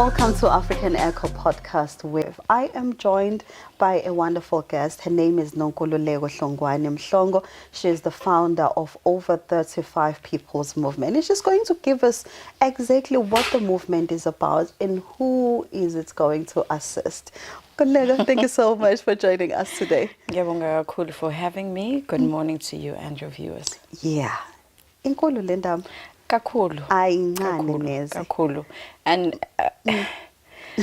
Welcome to African Echo Podcast with I am joined by a wonderful guest. Her name is Nonkululeko Hlongwane Mhlongo. She is the founder of Over 35 People's Movement. And she's going to give us exactly what the movement is about and who is it going to assist. Kululeko, thank you so much for joining us today. Ngiyabonga kakhulu for having me. Good morning to you and your viewers. Yeah. Inkulu le ndaba. Kakhulu. Ayincane neze. Kakhulu. And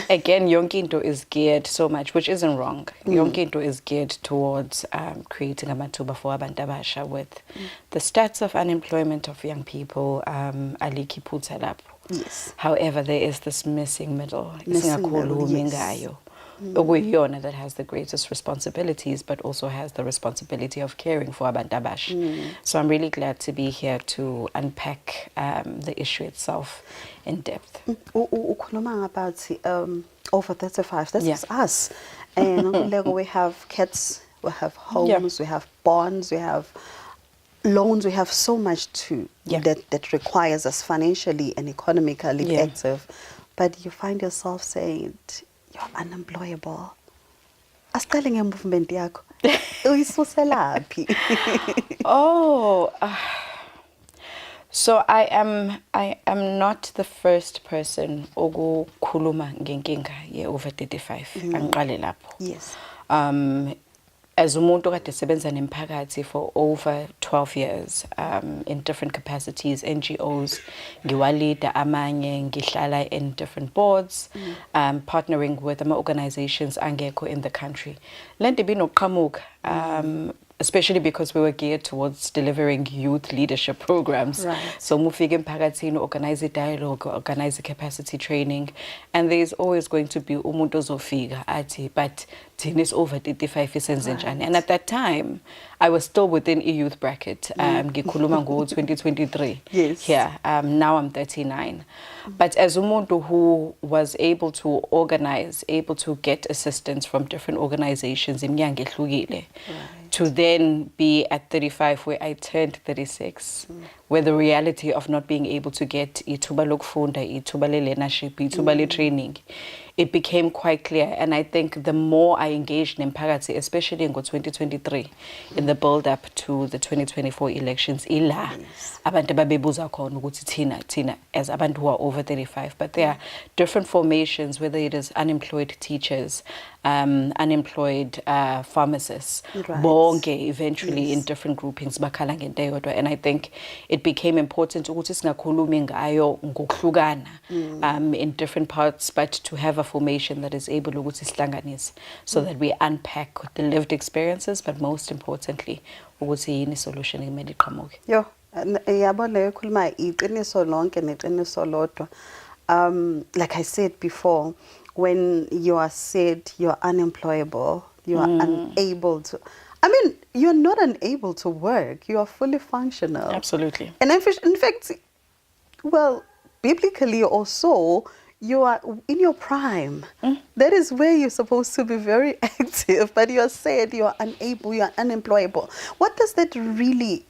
again, yonke into is geared so much, which isn't wrong. Yonke into is geared towards creating amathuba for abantu abasha with the stats of unemployment of young people. Alikho iphutha lapho. Yes. However, there is this missing middle. Missing Yes. Okuyiyona that has the greatest responsibilities, but also has the responsibility of caring for abantu abasha. So I'm really glad to be here to unpack the issue itself in depth. Ukhuluma about over 35. This is us. And we have kids, we have homes, we have bonds, we have loans, we have so much that requires us financially and economically active. But you find yourself saying, you're unemployable. Asiqale nge-movement yakho. Uyisuselaphi? So I am not the first person ukukhuluma ngenkinga ye over 35. Angiqale lapho. Yes. As umuntu kade sebenza nemphakathi for over 12 years in different capacities, NGOs, ngiwalida amanye, ngihlala in different boards, partnering with organizations angekho in the country. Lento binoqhamuka, especially because we were geared towards delivering youth leadership programs. Right. So mufike emphakathini, organize a dialogue, organize a capacity training, and there's always going to be umuntu ozofika athi, but thina is over 35 isenze njani. And at that time, I was still within a youth bracket. Ngikhuluma ngo 2023. Yes. Yeah. Now I'm 39. But as umuntu who was able to organize, able to get assistance from different organizations iminyaka ehlukile, to then be at 35 where I turned 36, where the reality of not being able to get ithuba lokufunda, ithuba le-learnership, ithuba le-training, it became quite clear. And I think the more I engaged in Mpakathi, especially in 2023, in the build-up to the 2024 elections, abantu babebuza khona ukuthi thina as abantu who are over 35, but there are different formations, whether it is unemployed teachers, unemployed pharmacists, bonke eventually in different groupings bakhala ngento eyodwa. And I think it became important ukuthi singakhulumi ngayo ngokuhlukana in different parts, but to have a formation that is able ukuthi sihlanganise, so that we unpack the lived experiences, but most importantly ukuthi yini solution ekumele iqhamuke. Yo, yabona ukhuluma iqiniso lonke neqiniso lodwa. Like I said before, when you are said you're unemployable, you are unable to, I mean, you're not unable to work, you are fully functional. Absolutely. And in fact, well, biblically also, you are in your prime. That is where you're supposed to be very active, but you are said you are unable, you are unemployable. What does that really,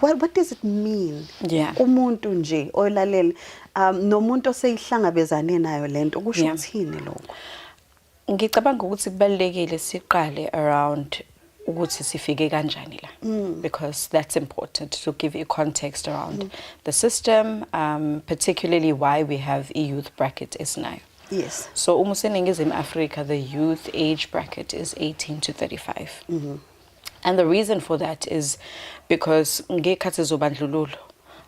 what does it mean? Yeah. Umuntu nje olalele nomuntu oseyihlangabezane nayo lento kusho uthini lokho? Ngicabanga ukuthi kubalekile siqale around ukuthi sifike kanjani la, because that's important to give you context around the system, particularly why we have a youth bracket is now. Yes. So in Africa, the youth age bracket is 18 to 35. And the reason for that is because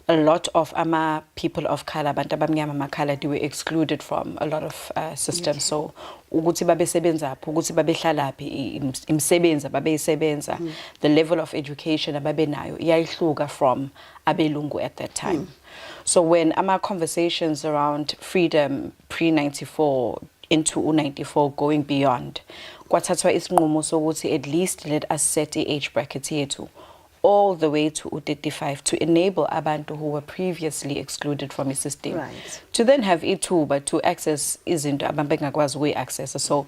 a lot of people of color, abantu abamnyama makhala, they were excluded from a lot of systems. So ukuthi babesebenza phi, ukuthi babehlala phi, imisebenzi ababeyisebenza, the level of education ababenayo iyayihluka from abelungu at that time. So when our conversations around freedom pre-94 into 94 going beyond, kwathathwa isinqumo sokuthi at least let us set a age bracket yethu all the way to 35 to enable abantu who were previously excluded from the system to then have ithuba to access izinto abantu bengakwazi ukuyi-accessa. So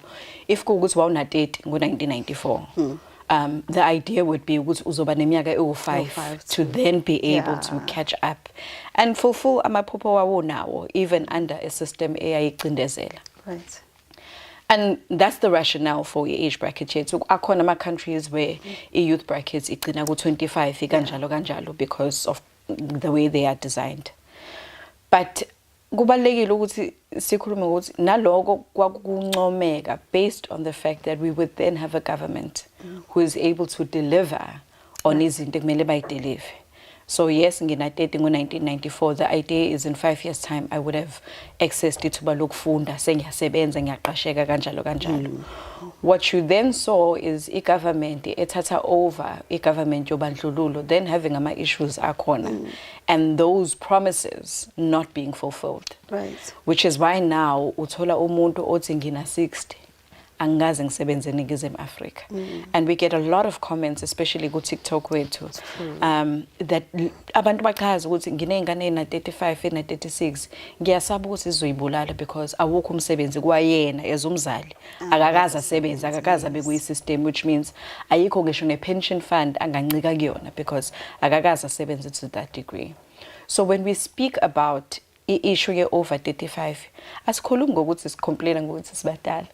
if kuwukuthi wawuna-30 ngo-1994, the idea would be ukuthi uzoba neminyaka ewu-5 to then be able to catch up and fulfill amaphupho wawo nawo, even under a system eyayicindezela. Right. And that's the rationale for the age bracket yethu. Akhona ama-countries where youth brackets igcina ku-25 kanjalo because of the way they are designed. But kubalulekile ukuthi sikhulume ukuthi naloko kwakuncomeka based on the fact that we would then have a government who is able to deliver on izinto ekumele bayideliver. So yes, ngina-30 ngo-1994, the idea is in 5 years' time I would have accessed ithuba lokufunda, sengiyasebenza, ngiyaqasheka kanjalo. What you then saw is i-government ethatha over, i-government yobandlululo, then having ama-issues akhona, and those promises not being fulfilled. Right. Which is why now uthola umuntu othi ngina-60 angaze ngisebenze eNingizimu Afrika. And we get a lot of comments, especially ku TikTok wethu, that abantu bachaza ukuthi ngineyingane ena-35 ena-36 ngiyasaba ukuthi sizoyibulala because awukho umsebenzi kwayena as umzali, akakaze asebenze, akakaze abe kuyi-system, which means ayikho ngisho ne-pension fund angancika kuyona because akakaze asebenze to that degree. So when we speak about i-issue ye-over 35, asikhulumi ngokuthi sicomplaina ngokuthi sibadala.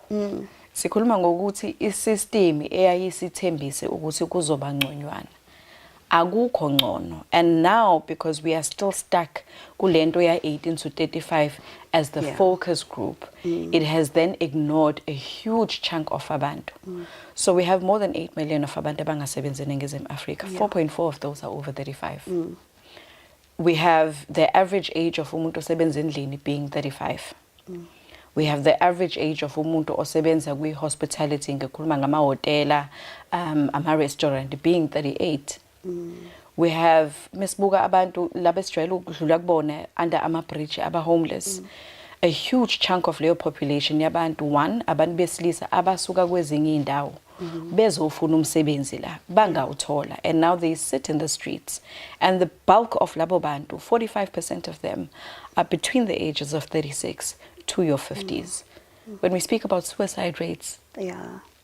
Sikhuluma ngokuthi i-system eyayisithembise ukuthi kuzoba ngconywana akukho ngcono, and now because we are still stuck kulento ya 18 to 35 as the focus group, it has then ignored a huge chunk of abantu. So we have more than 8 million of abantu abangasebenzi eNingizimu Afrika. 4.4 of those are over 35. We have the average age of umuntu osebenza endlini being 35. We have the average age of umuntu osebenza kwi-hospitality, ngikhuluma ngama-hotela, ama-restaurant, being 38. We have misbuka abantu laba esijwayele ukudlula kubona under ama-bridge aba-homeless. A huge chunk of leyo population yabantu, one, abantu besilisa abasuka kwezinye iy'ndawo bezofuna umsebenzi la bangawuthola, and now they sit in the streets, and the bulk of labo bantu, 45% of them, are between the ages of 36 to your 50s. When we speak about suicide rates,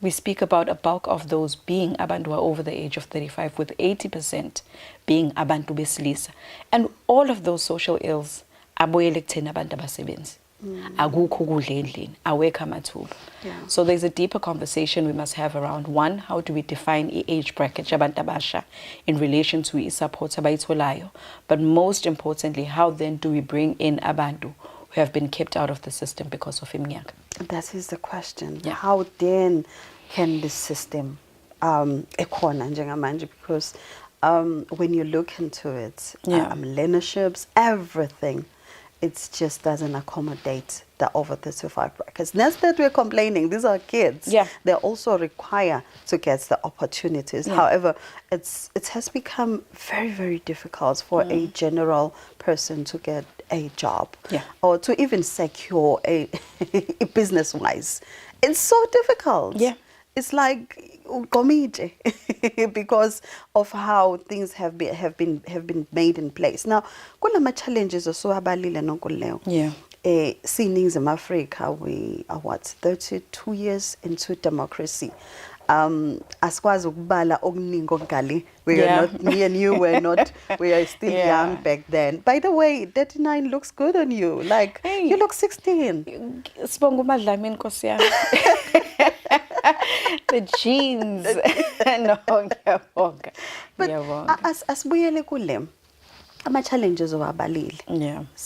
we speak about a bulk of those being abantu who are over the age of 35, with 80% being abantu besilisa. And all of those social ills abuye kuthina abantu abasebenzi. Akukho ukudla endlini, awekho amathuba. So there's a deeper conversation we must have around, one, how do we define age bracket yabantu abasha in relation to i-support abayitholayo, but most importantly, how then do we bring in abantu who have been kept out of the system because of iminyaka? That is the question. How then can the system ekhona njengamanje, because when you look into it, learnerships, everything, it just doesn't accommodate the over 35 brackets. That's that we're complaining. These are kids. They also require to get the opportunities. However, it has become very, very difficult for a general person to get a job or to even secure a business-wise. It's so difficult. It's like because of how things have been made in place. Now, kulama challenges also abalile nonkuleo. Seeing Africa, we are 32 years into democracy. Askwazi ukubala okuningi okugali. We are not, me and you were not, we are still young back then. By the way, 39 looks good on you. Like, you look 16. Sibonga uMadlamini Nkosi yami. The jeans. No, ngiyabonga. But asibuyele kule ama-challenges owabalile.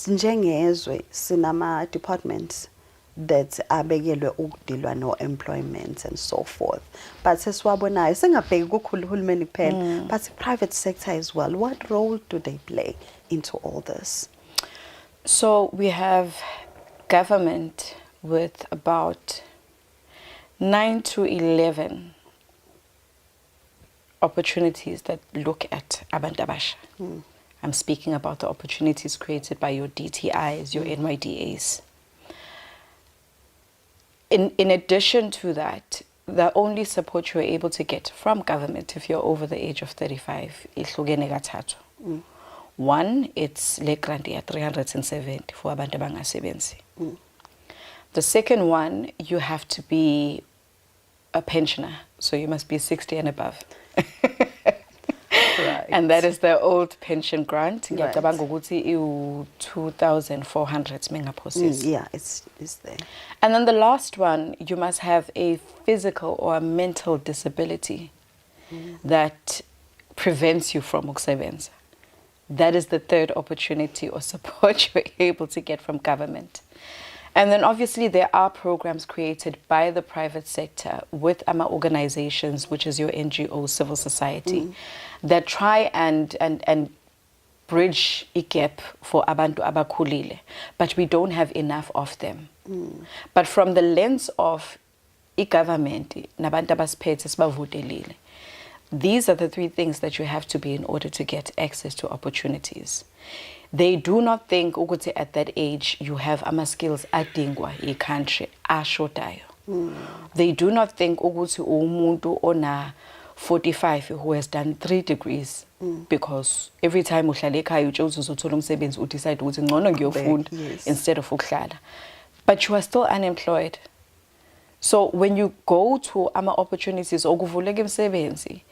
Njengezwe sinama departments that abekelwe ukudilwa no-employment and so forth. But sesiwabonayo singabheki kuhulumeni kuphela, but the private sector as well. What role do they play into all this? So we have government with about 9 to 11 opportunities that look at abantu abasha. I'm speaking about the opportunities created by your DTIs, your NYDAs. In addition to that, the only support you're able to get from government if you're over the age of 35 ihlukene kathathu. One, it's le grant ya 370 for abantu abangasebenzi. The second one, you have to be a pensioner. so you must be 60 and above. Right. And that is the old pension grant. Right. Ngiyacabanga ukuthi iwu 2,400 mengaphosisi. Yeah, it's there. And then the last one, you must have a physical or a mental disability that prevents you from ukusebenza. That is the third opportunity or support you're able to get from government. And then obviously there are programs created by the private sector with AMA organizations, which is your NGO, civil society, that try and bridge a gap for abantu abakhulile, but we don't have enough of them. But from the lens of i-government, nabantu abasiphethe sibavutelile, these are the three things that you have to be in order to get access to opportunities. They do not think ukuthi at that age you have ama skills adingwa i-country ashodayo. They do not think ukuthi umuntu ona 45 who has done 3 degrees because every time uhlala ekhaya utsho uzothola umsebenzi u decide ukuthi ngcono ngiyofunda instead of ukuhlala. But you are still unemployed. So when you go to ama opportunities okuvuleka imisebenzi,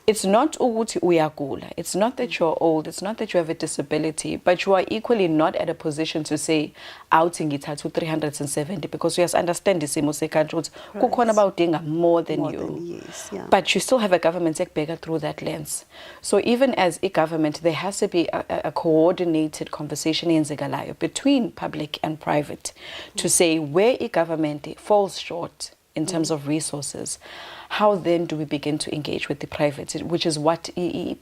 it's not ukuthi uyagula. It's not that you're old. It's not that you have a disability. But you are equally not at a position to say, outing it to 370 because you have to understand isimo sekantri ukuthi kukhona abawudinga more than you. But you still have a government ekubheka through that lens. So even as a government, there has to be a coordinated conversation eyenzekalayo between public and private to say where a government falls short in terms of resources, how then do we begin to engage with the private, which is what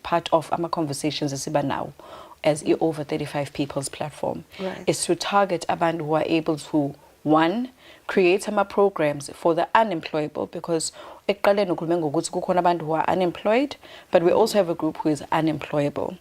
part of our conversations is about now as over 35 people's platform, is to target abantu who are able to, one, create some programs for the unemployable, because ekuqaleni ukhulume ngokuthi kukhona abantu who are unemployed, but we also have a group who is unemployable.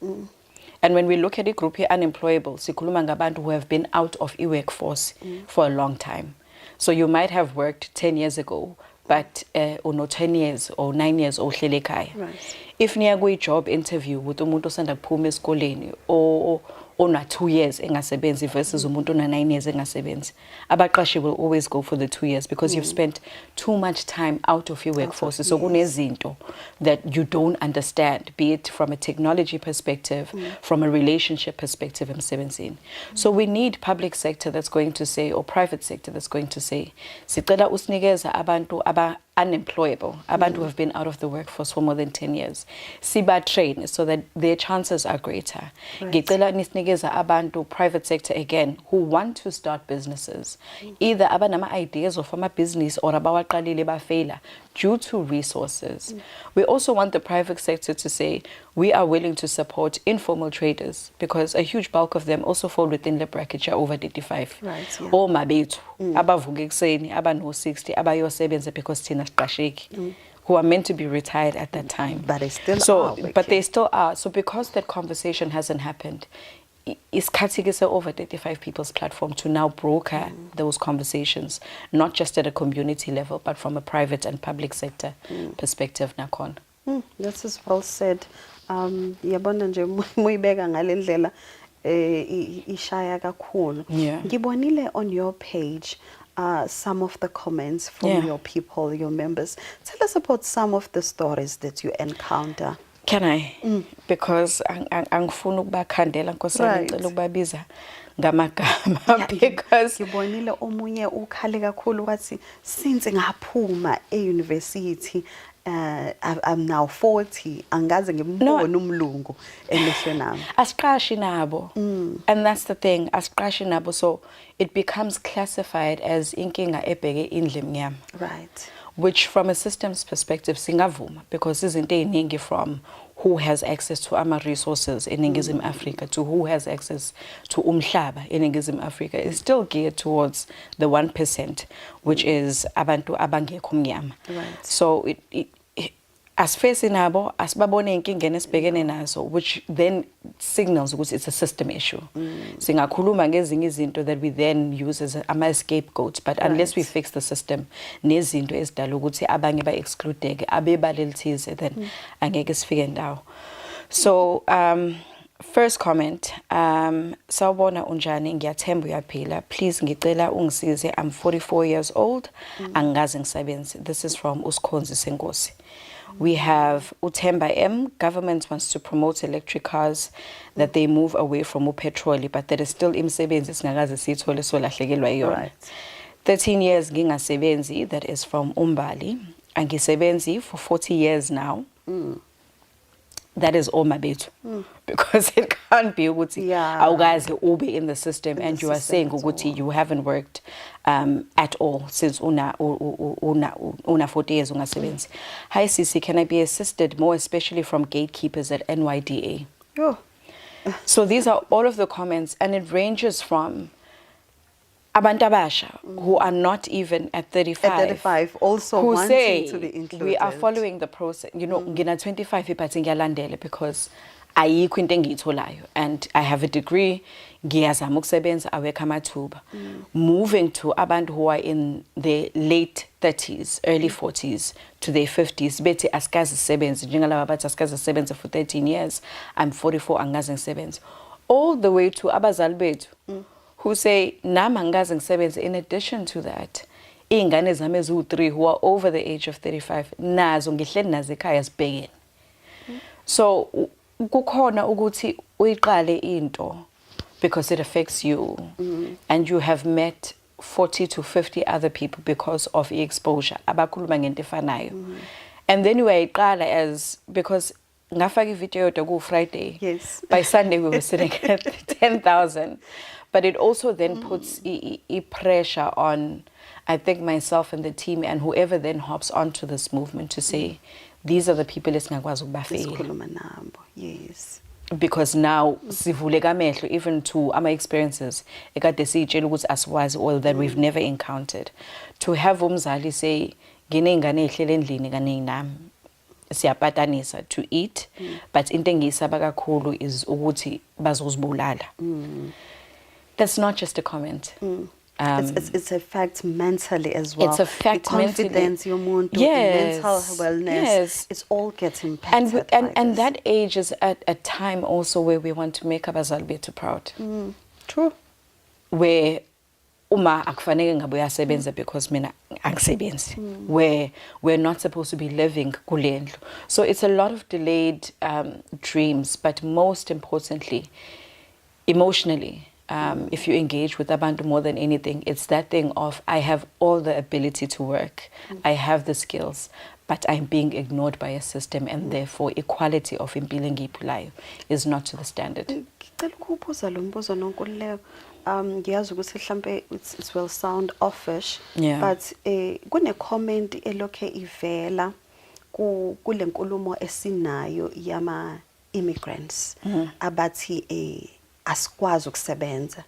And when we look at a group here unemployable, sikhuluma ngabantu who have been out of the workforce for a long time. So you might have worked 10 years ago, but or no 10 years or 9 years ohlele ekhaya. If niya kwi-job interview with umuntu osanda kuphuma esikoleni or ona 2 years engasebenzi versus umuntu ona 9 years engasebenzi, abaqashi will always go for the 2 years because you've spent too much time out of your workforce. So kunezinto that you don't understand, be it from a technology perspective, from a relationship perspective emsebenzini. So we need public sector that's going to say, or private sector that's going to say, sicela usinikeza abantu unemployable, abantu who have been out of the workforce for more than 10 years. Siba train so that their chances are greater. Ngicela nisnikeza abantu private sector again who want to start businesses. Either abanama ideas of ama business or abawaqalile bafela due to resources. We also want the private sector to say we are willing to support informal traders because a huge bulk of them also fall within the bracket over 85. Or mabethu abavuka ekuseni abano 60 abayosebenza because thina siqasheki, who are meant to be retired at that time. But they still are. But they still are. So because that conversation hasn't happened, it's Katigisa over 35 people's platform to now broker those conversations, not just at a community level, but from a private and public sector perspective. Nakon. This is well said. Yabona nje muyibeka ngalendlela ishaya kakhulu. Ngibonile on your page some of the comments from your people, your members. Tell us about some of the stories that you encounter. Can I? Because angifuna ukubakhandela nkosana ngicela ukubabiza ngamagama because ngibonile omunye ukhale kakhulu wathi since ngaphuma e-university I'm now 40 angaze ngimbone umlungu emehlweni nami. Asiqashi nabo. And that's the thing, asiqashi nabo, so it becomes classified as inkinga ebheke indle emnyama. Right. Which from a systems perspective singavuma because izinto eziningi from who has access to ama resources in Eningizimu Africa to who has access to umhlaba in Eningizimu Africa is still geared towards the 1%, which is abantu abangekho mnyama. So it asifesi nabo asibabone inkinga esibhekene nazo, which then signals ukuthi it's a system issue. Singakhuluma ngezinye izinto that we then use as ama scapegoats, but unless we fix the system nezinto ezidala ukuthi abanye ba excludeke abebalelithize, then angeke sifike ndawo. So First comment, sawubona unjani, ngiyathemba uyaphila. Please ngicela ungisize. I'm 44 years old. Angazi ngisebenzi. This is from Usikhonzi Senkosi. We have Utemba M. Government wants to promote electric cars, that they move away from petrol, but there is still imsebenzi singakaze siyithole solahlekelwa iyona. Right. 13 years ngingasebenzi, that is from Umbali. Angisebenzi for 40 years now. That is all my bit. Because it can't be ukuthi awukaze ube in the system and you are saying ukuthi you haven't worked at all since una 40 years ungasebenzi. Hi Sisi, can I be assisted more especially from gatekeepers at NYDA? Oh. So these are all of the comments, and it ranges from abantu abasha who are not even at 35. At 35, also who wanting say to be included. We are following the process. You know, ngina 25 but ngiyalandela because ayikho into engiyitholayo and I have a degree, ngiyazama ukusebenza awekho amathuba. Moving to abantu who are in their late 30s, early 40s to their 50s, bethi asikaze sisebenze njengalaba bathi asikaze sisebenze for 13 years. I'm 44, angaze ngisebenze. All the way to abazali bethu who say nami angaze ngisebenze. In addition to that, iy'ngane zami eziwu-3 who are over the age of 35 nazo ngihleli nazo ekhaya sibhekene. So kukhona ukuthi uyiqale into because it affects you and you have met 40 to 50 other people because of exposure abakhuluma ngento efanayo. And then uyayiqala as because ngafaka ivideo yodwa ku Friday. Yes. By Sunday we were sitting at 10,000. But it also then puts pressure on, I think, myself and the team and whoever then hops onto this movement to say, these are the people esingakwazi ukubafeyila. Yes. Because now sivuleka amehlo even to ama experiences ekade siyitshela ukuthi asiwazi all that we've never encountered. To have umzali say nginey'ngane ey'hleli endlini kaningi nami siyapatanisa to eat, but into engiyisaba kakhulu is ukuthi bazozibulala. That's not just a comment. It's a fact mentally as well. It's a fact the confidence, mentally. Your mental wellness, it's all gets impacted. And that age is at a time also where we want to make abazali bethu proud. True. Where uma akufanele ngabe uyasebenza because mina angisebenzi. Where we're not supposed to be living kule ndlu. So it's a lot of delayed dreams, but most importantly, emotionally. If you engage with abantu more than anything, it's that thing of I have all the ability to work, I have the skills, but I'm being ignored by a system, and therefore equality of impilo engiyiphulayo is not to the standard. Ngicela ukubuza lo mbuzo nonkululeko. Ngiyazi ukuthi mhlambe it will sound offish, but kune comment elokhe ivela kule nkulumo esinayo yama immigrants abathi asikwazi ukusebenza.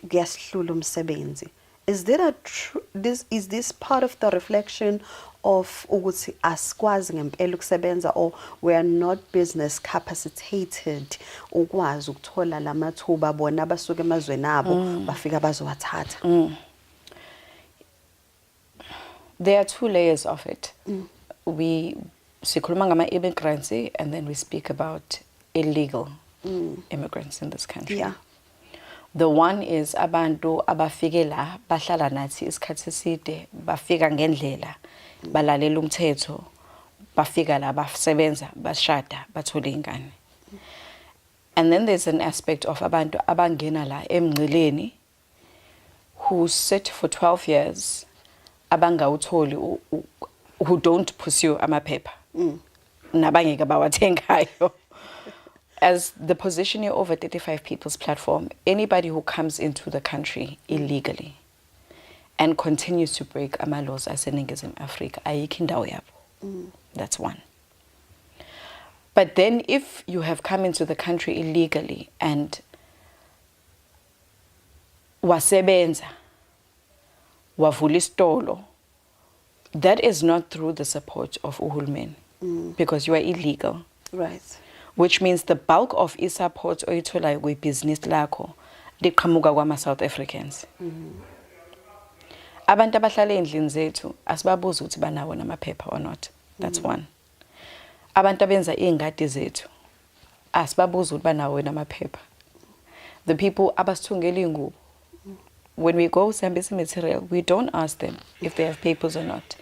Kuyasihlula umsebenzi. Is this part of the reflection of ukuthi asikwazi ngempela ukusebenza, or we are not business capacitated ukwazi ukuthola lamathuba bona abasuka emazweni abo bafika bazowathatha? There are two layers of it. We sikhuluma ngama immigrants and then we speak about illegal immigrants in this country. Yeah. The one is abantu abafike la bahlala nathi isikhathi eside, bafika ngendlela, balalela umthetho, bafika la basebenza, bashada, bathole ingane. And then there's an aspect of abantu abangena la emngceleni who sit for 12 years, abangawutholi, who don't pursue amaphepha. Nabangeke bawathengayo. As the Position Your Over 35 People's platform, anybody who comes into the country illegally and continues to break ama laws aseNingizimu Afrika, ayikho indawo yabo. That's one. But then if you have come into the country illegally and wasebenza, wavula isitolo, that is not through the support of uhulumeni, because you are illegal. Right. Which means the bulk of i-support oyitholayo kwi-business lakho liqhamuka kwama-South Africans. Abantu abahlala endlini zethu asibabuza ukuthi banawo namaphepha or not. That's one. Abantu abenza iy'ngadi zethu asibabuza ukuthi banawo namaphepha. The people abasithungela ingubo, when we go sihambisa material, we don't ask them if they have papers or not.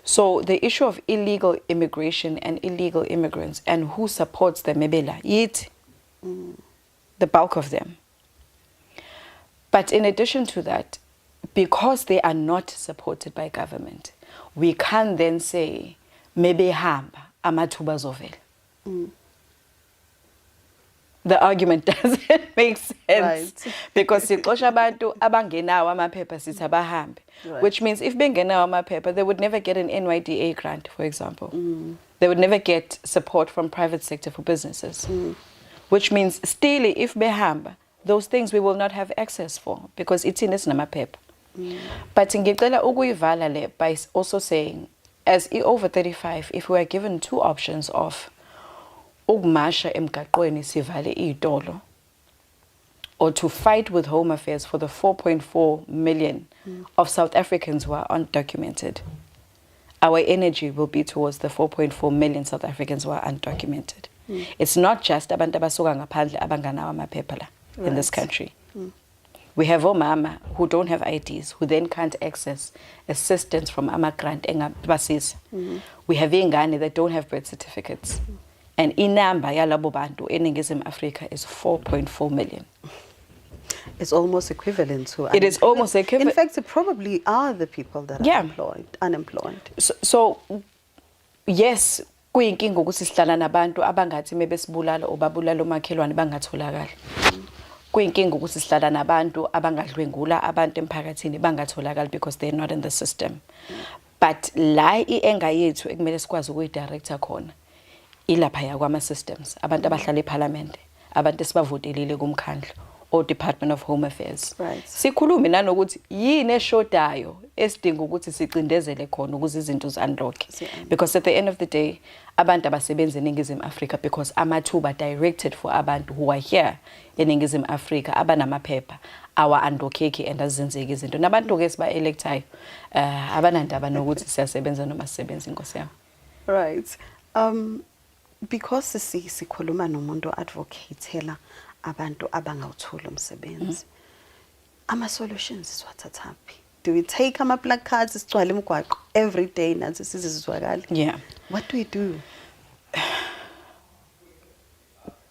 So the issue of illegal immigration and illegal immigrants and who supports them, yithi, the bulk of them. But in addition to that, because they are not supported by government, we can then say, maybe hamba amathuba azovela. The argument doesn't make sense. Right. Because sixosha abantu abangenawo amaphepha sithi abahambe. Right. Which means if bengenawo amaphepha, they would never get an NYDA grant, for example. They would never get support from private sector for businesses. Which means still if behamba, those things we will not have access for because it's in this namaphepha. But ngicela ukuyivala le by also saying, as over 35, if we are given two options of ukumasha emgaqweni sivale iy'tolo, or to fight with Home Affairs for the 4.4 million of South Africans who are undocumented, our energy will be towards the 4.4 million South Africans who are undocumented. It's not just abantu abasuka ngaphandle abanganawo amaphepha la in this country. We have omama who don't have IDs, who then can't access assistance from ama-grant engabasiza. We have ingane that don't have birth certificates. And inamba yalabo bantu eNingizimu Afrika is 4.4 million. It's almost equivalent to... It is almost equivalent. In fact, it probably are the people that are unemployed. So yes, kuyinkinga ukuthi sihlala nabantu abangathi mebesibulala obabulala omakhelwane bangatholakala. Kuyinkinga ukuthi sihlala nabantu abangadlwengula abantu emphakathini bangatholakala because they're not in the system. But la ienga yethu ekumele sikwazi ukuyidirector khona ilapha yakwama systems, abantu abahlala eParliament, abantu esibavotelile kumkhandlu or Department of Home Affairs. Right. Sikhulume nanokuthi yini eshodayo esidinga ukuthi sicindezele khona ukuze izinto zi-unlock. Because at the end of the day, abantu abasebenza eNingizimu Afrika because amathuba directed for abantu who are here eNingizimu Afrika abanamaphepha awa-unlockeki and azenzeki izinto. Nabantu-ke siba-electayo abanandaba nokuthi siyasebenza noma sisebenza inkosi yami. Right. Because sikhuluma nomuntu advocatela abantu abangawutholi umsebenzi. Ama-solutions siwathathaphi? Do we take ama-placards sigcwale imigwaqo every day nathi sizizwakala? Yeah. What do we do?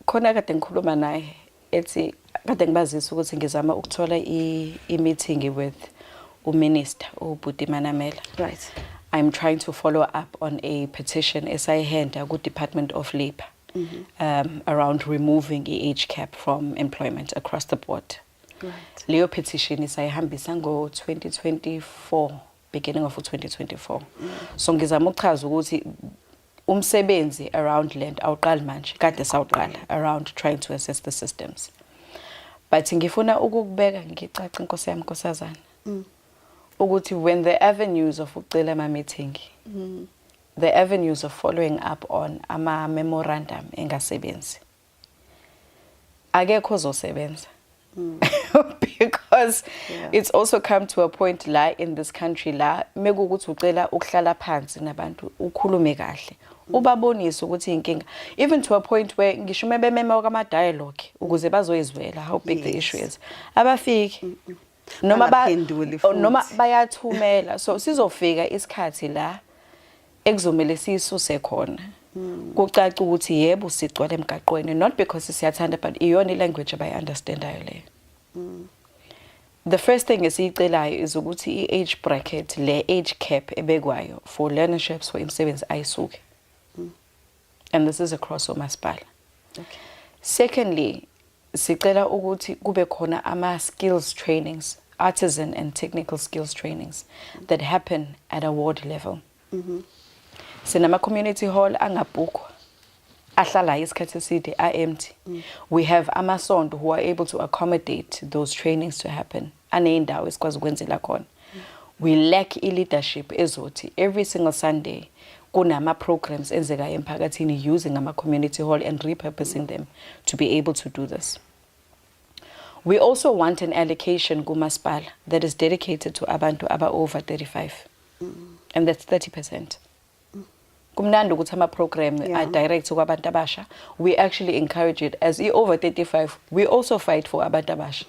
Khona kade ngikhuluma naye ethi kade ngibazisa ukuthi ngizama ukuthola i-meeting with uMinister uButi Manamela. Right. I'm trying to follow up on a petition esayihenda ku Department of Labour around removing the age cap from employment across the board. Right. Leyo petition isayihambisa ngo 2024, beginning of 2024. So ngizama ukuchaza ukuthi umsebenzi around land awuqali manje kade sawuqala around trying to assess the systems. But ngifuna ukubeka ngicaca inkosi yami nkosazana. Ukuthi when the avenues of ucela ama meeting, the avenues of following up on ama memorandum engasebenzi, akekho ozosebenza. Because it's also come to a point la in this country la mekukuthi ucela ukuhlala phansi nabantu ukhulume kahle ubabonise ukuthi inkinga, even to a point where ngisho mebemema kwama dialogue ukuze bazoyizwela how big the issue is, abafiki noma bayathumela. So sizofika isikhathi la ekuzomela sisuse khona kucaca ukuthi yebo sigcwala emgaqweni, not because siyathanda but iyona language abayi-understandayo leyo. The first thing esiyicelayo is ukuthi i-age bracket, le age cap ebekwayo for learnerships for imisebenzi ayisuke. And this is across umasipala. Okay. Secondly, sicela ukuthi kube khona ama-skills trainings, artisan and technical skills trainings that happen at a ward level. Sinama-community hall angabhukwa, ahlala isikhathi eside empty. We have amasonto who are able to accommodate those trainings to happen. Aneyindawo esikwazi ukwenzela khona. We lack leadership ezothi every single Sunday kunama programs enzeka emphakathini using ama-community hall and repurposing them to be able to do this. We also want an allocation kumasipala that is dedicated to abantu aba over 35. And that's 30%. kumnandi ukuthi ama-program direct kwabantu abasha. We actually encourage it. As over 35, we also fight for abantu abasha.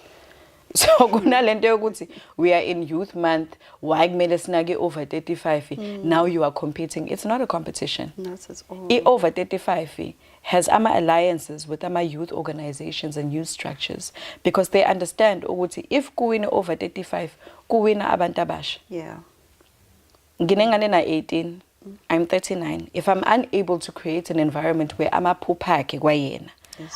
So kunalento yokuthi we are in youth month, why kumele sinake over 35? Now you are competing. It's not a competition. Not at all. Over 35 has alliances with youth organizations and youth structures because they understand ukuthi if kuwina over 35, kuwina abantu abasha. Yeah. Nginengane na 18, I'm 39. If I'm unable to create an environment where amaphupha akhe kwayena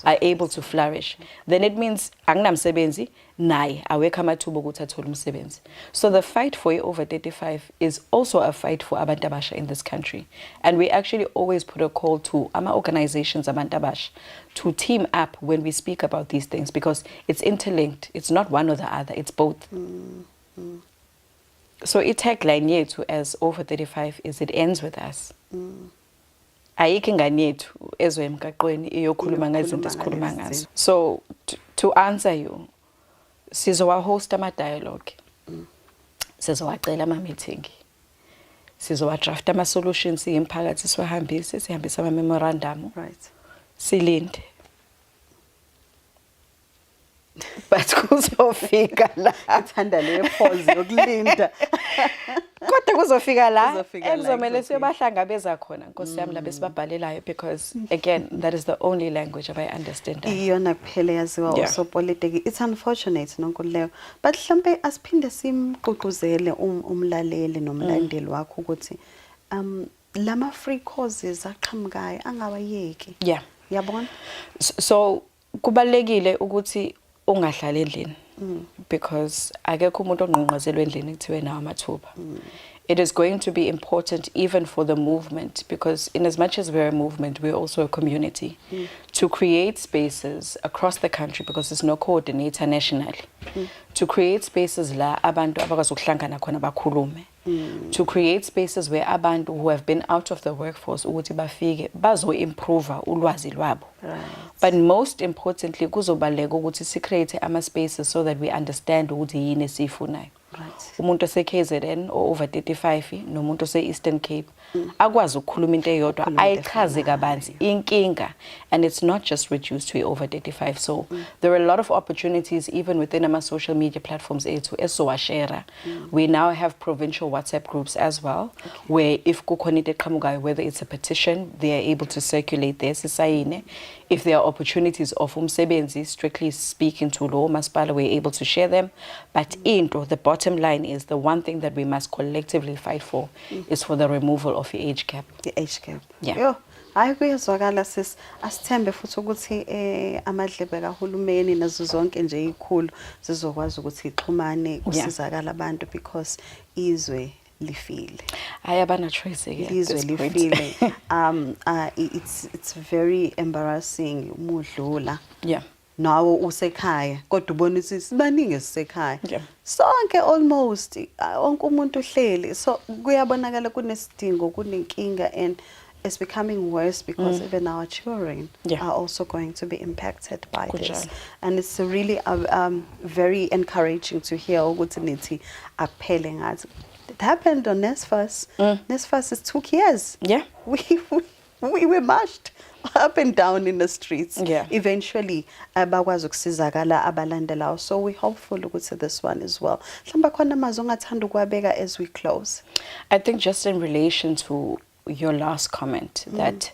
are able to flourish, then it means anginamsebenzi naye awekho amathuba ukuthi athole umsebenzi. So the fight for over 35 is also a fight for abantu abasha in this country, and we actually always put a call to organizations abantu abasha to team up when we speak about these things because it's interlinked. It's not one or the other, it's both. So i-tagline yethu as over 35 is it ends with us. Ayikho ingane yethu ezwe emgaqweni iyokhuluma ngezinto esikhuluma ngazo. So to answer you, sizowa-host ama-dialogue, sizowacela ama-meeting, sizowa-draft ama-solutions, imphakathi sihambise ama-memorandum, silinde. But kuzofika la ithanda le pause yokulinda kodwa kuzofika la ekuzomela siyobahlangabeza khona Nkosi yami la besibabhalelayo because again that is the only language I understand. Iyona kuphela yaziwa also politics. It's unfortunate nonkuleyo, but mhlambe asiphinde simgqugquzele umlaleli nomlandeli wakho ukuthi lama free courses aqhamukayo angawayeki. Yabona? So kubalekile ukuthi ungahlala endlini because akekho umuntu ongqongqozelwe endlini kuthiwe nawo amathuba. It is going to be important even for the movement because in as much as we're a movement, we're also a community to create spaces across the country because there's no coordinator nationally. To create spaces la abantu abakazokuhlangana khona bakhulume. To create spaces where abantu who have been out of the workforce ukuthi bafike bazo-improve ulwazi lwabo. But most importantly kuzobaleka ukuthi si-create ama-spaces so that we understand ukuthi yini esifunayo. Umuntu ose-KZN over 35 nomuntu ose-Eastern Cape akwazi ukukhuluma into eyodwa ayichaze kabanzi inkinga, and it's not just reduced to over 35. So there are a lot of opportunities even within our social media platforms ethu esowashare. We now have provincial WhatsApp groups as well where if kukhona into eqhamukayo, whether it's a petition, they are able to circulate there sisayine. If there are opportunities of umsebenzi, strictly speaking to law masipala, we're able to share them. But the bottom line is the one thing that we must collectively fight for is for the removal of the age gap. The age gap. Yeah. Hayi kuyezwakala sis asithembe futhi ukuthi amadlebe kahulumeni nazo zonke nje ikhulu sizokwazi ukuthi ixhumane kusizakala abantu because izwe lifile. Ayabana choice again. Izwe lifile. It's very embarrassing umudlula. Nawo usekhaya kodwa ubona ukuthi sibaningi sisekhaya. Sonke almost wonke umuntu uhleli. So kuyabonakala kunesidingo kunenkinga, and it's becoming worse because even our children are also going to be impacted by this. And it's really very encouraging to hear ukuthi nithi akuphele ngathi. It happened on NSFAS. NSFAS is 2 years. We were marched up and down in the streets. Eventually, bakwazi ukusizakala abalandelayo. So we hopeful ukuthi this one as well. Mhlamba khona amazwi ongathanda ukuwabeka as we close. I think just in relation to your last comment that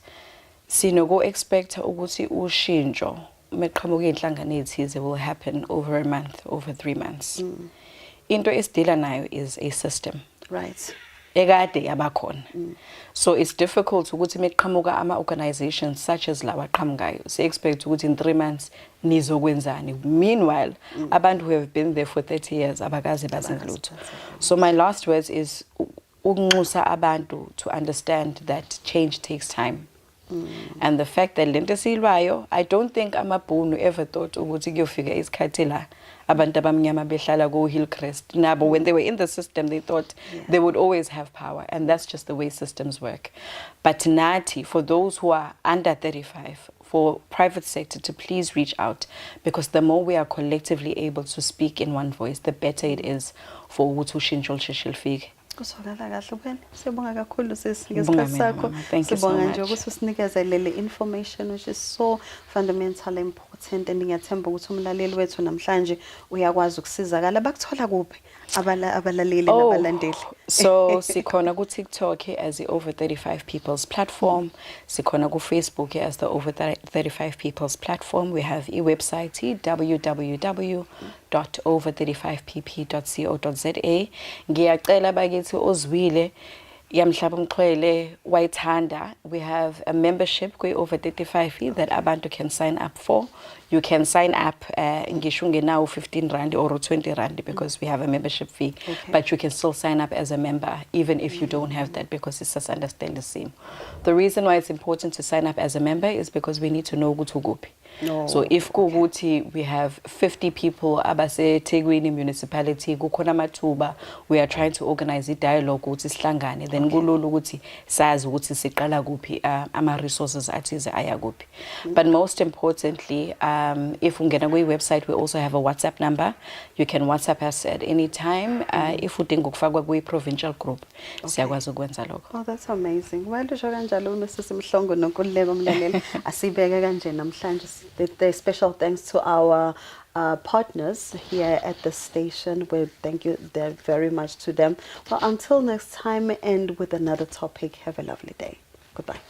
sinogo expect ukuthi ushintsho meqhamuka inhlangano ezithize will happen over a month, over 3 months. Into esidila nayo is a system. Ekade yabakhona. So it's difficult ukuthi meqhamuka ama-organizations such as lawa aqhamukayo. Si expect ukuthi in 3 months nizokwenzani. Meanwhile, abantu who have been there for 30 years abakaze bazenze lutho. So my last words is ukunxusa abantu to understand that change takes time. And the fact that lento silwayo, I don't think amabhunu ever thought ukuthi kuyofika isikhathi la abantu abamnyama behlala ku Hillcrest. Nabo when they were in the system they thought they would always have power, and that's just the way systems work. But nathi, for those who are under 35, for private sector to please reach out, because the more we are collectively able to speak in one voice, the better it is for ukuthi ushintsho lusheshe lifike. Kusokala kahle ubeni. Siyabonga kakhulu sis Ngibonga ngesikhathi mina, sakho. mama. Thank you so Sibonga nje much. ukuthi usinikeze le information which is so fundamental important, and ngiyathemba ukuthi umlaleli wethu namhlanje uyakwazi ukusizakala. Bakuthola kuphi abalaleli nabalandeli? So sikhona ku TikTok as the Over 35 People's Platform. Sikhona ku Facebook as the Over 35 People's Platform. We have website www.over35pp.co.za. Ngiyacela bakithi ozwile yamhlaba umxhwele wayithanda. We have a membership kwi Over 35 that abantu can sign up for. You can sign up ngisho ungenawo 15 rand or 20 rand because we have a membership fee. Okay. But you can still sign up as a member even if you don't have that, because it's just understand the same. The reason why it's important to sign up as a member is because we need to know ukuthi ukuphi. No. So if kuguti we have 50 people abase Tegwini municipality kukhona mathuba, we are trying to organize a dialogue ukuthi sihlangane, then kulula ukuthi sazi ukuthi siqala kuphi ama resources athize aya kuphi. But most importantly, if ungena kwi website, we also have a WhatsApp number. You can WhatsApp us at any time. If udinga ukufakwa kwi provincial group, siyakwazi ukwenza lokho. Oh, that's amazing. Well, usho kanjalo uNosisi Mhlongo noNkululeko Mlaleli asibeke kanje namhlanje. The special thanks to our partners here at the station. We thank you very much to them. Well, until next time and with another topic, have a lovely day. Goodbye.